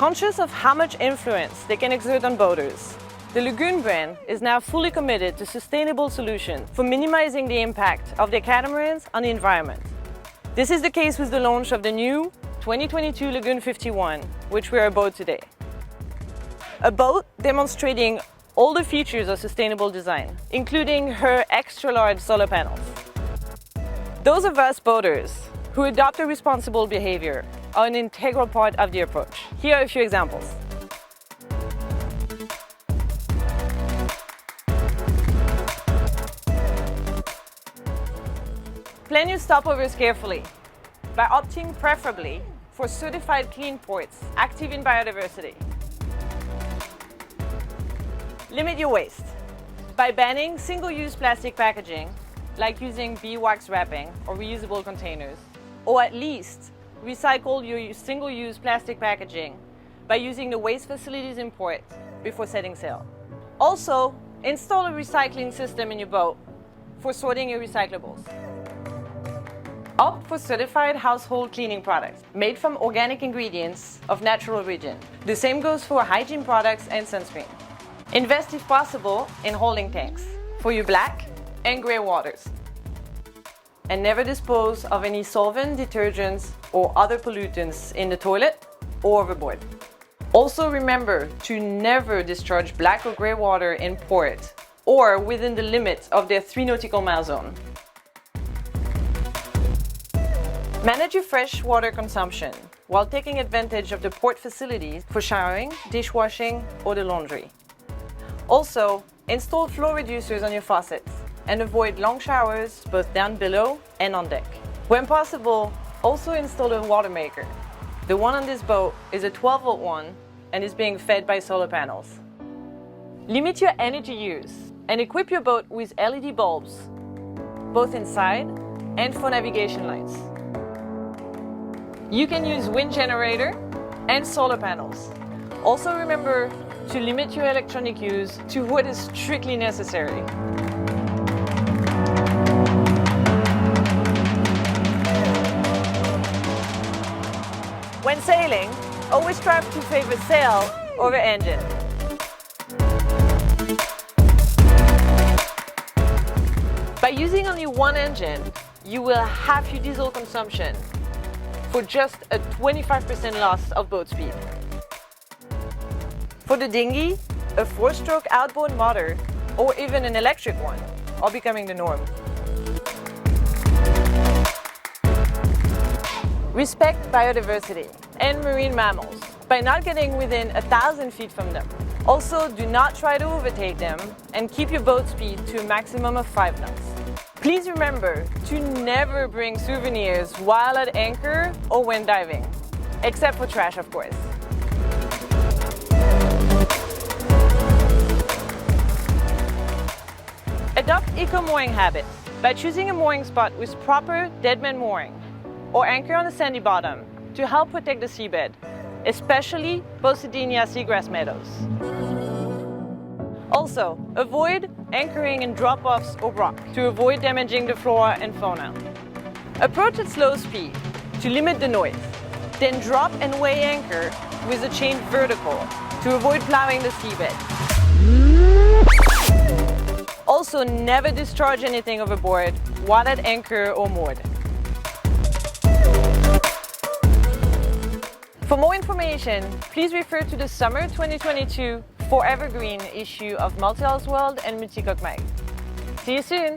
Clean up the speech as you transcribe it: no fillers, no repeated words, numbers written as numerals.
Conscious of how much influence they can exert on boaters, the Lagoon brand is now fully committed to sustainable solutions for minimizing the impact of their catamarans on the environment. This is the case with the launch of the new 2022 Lagoon 51, which we are aboard today. A boat demonstrating all the features of sustainable design, including her extra-large solar panels. Those of us boaters who adopt a responsible behavior are an integral part of the approach. Here are a few examples. Plan your stopovers carefully by opting preferably for certified clean ports active in biodiversity. Limit your waste by banning single-use plastic packaging, like using beeswax wrapping or reusable containers, or at least recycle your single-use plastic packaging by using the waste facilities in port before setting sail. Also, install a recycling system in your boat for sorting your recyclables. Opt for certified household cleaning products made from organic ingredients of natural origin. The same goes for hygiene products and sunscreen. Invest, if possible, in holding tanks for your black and gray waters. And never dispose of any solvent, detergents, or other pollutants in the toilet or overboard. Also remember to never discharge black or gray water in port or within the limits of their 3 nautical mile zone. Manage your fresh water consumption while taking advantage of the port facilities for showering, dishwashing, or the laundry. Also, install flow reducers on your faucets and avoid long showers both down below and on deck. When possible, also install a water maker. The one on this boat is a 12-volt one and is being fed by solar panels. Limit your energy use and equip your boat with LED bulbs, both inside and for navigation lights. You can use wind generator and solar panels. Also remember to limit your electronic use to what is strictly necessary. When sailing, always strive to favor sail over engine. By using only one engine, you will halve your diesel consumption for just a 25% loss of boat speed. For the dinghy, a 4-stroke outboard motor or even an electric one are becoming the norm. Respect biodiversity and marine mammals by not getting within 1,000 feet from them. Also, do not try to overtake them and keep your boat speed to a maximum of 5 knots. Please remember to never bring souvenirs while at anchor or when diving, except for trash, of course. Adopt eco-mooring habits by choosing a mooring spot with proper deadman mooring or anchor on a sandy bottom to help protect the seabed, especially Posidenia seagrass meadows. Also, avoid anchoring in drop-offs or rock to avoid damaging the flora and fauna. Approach at slow speed to limit the noise, then drop and weigh anchor with the chain vertical to avoid plowing the seabed. Also, never discharge anything overboard while at anchor or moored. For more information, please refer to the Summer 2022 Forever Green issue of Multihulls World and Multicoque Mag. See you soon!